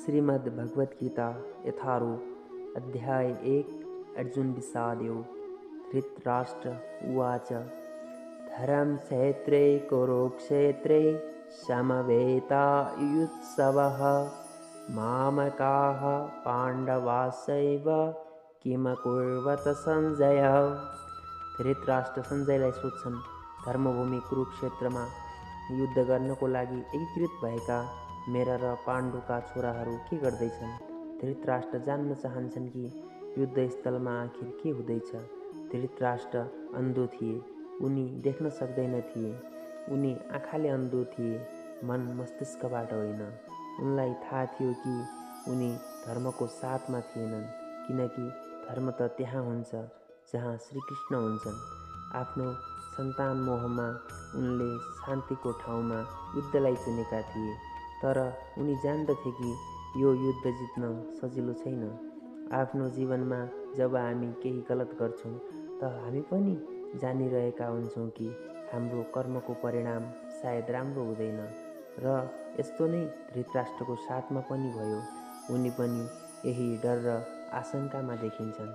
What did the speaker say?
श्रीमद् भगवत गीता यथारूप अध्याय 1 अर्जुन विषादयोग। धृतराष्ट्र उवाच धर्मक्षेत्रे कुरुक्षेत्रे समवेतायुत्सवः मामकाः पाण्डवाश्चैव किमकुर्वत संजय। धृतराष्ट्र संजयलाई सोध्छन्, धर्मभूमि कुरुक्षेत्रमा युद्ध गर्नको लागि एकीकृत भएका मेरा र पाण्डुका छोराहरू के गर्दैछन्। धृतराष्ट्र जान्न चाहन्छन् कि युद्धस्थलमा आखिर के हुँदैछ। धृतराष्ट्र अन्धो थिए, उनी देख्न सक्दैन थिए। उनी आँखाले अन्धो थिए, मन मस्तिष्कबाट होइन। उनलाई थाहा थियो कि उनी धर्मको साथमा थिएनन्, किनकि धर्म त त्यहाँ हुन्छ जहाँ श्रीकृष्ण हुन्छन्। आफ्नो सन्तान मोहमा उनले शान्तिको ठाउँमा युद्धलाई चुनेका थिए, तर उनी जान्दथे कि यो युद्ध जित्न सजिलो छैन। आफ्नो जीवनमा जब हामी केही गलत गर्छौँ त हामी पनि जानिरहेका हुन्छौँ कि हाम्रो कर्मको परिणाम सायद राम्रो हुँदैन, र यस्तो नै धृतराष्ट्रको साथमा पनि भयो। उनी पनि यही डर र आशंकामा देखिन्छन्।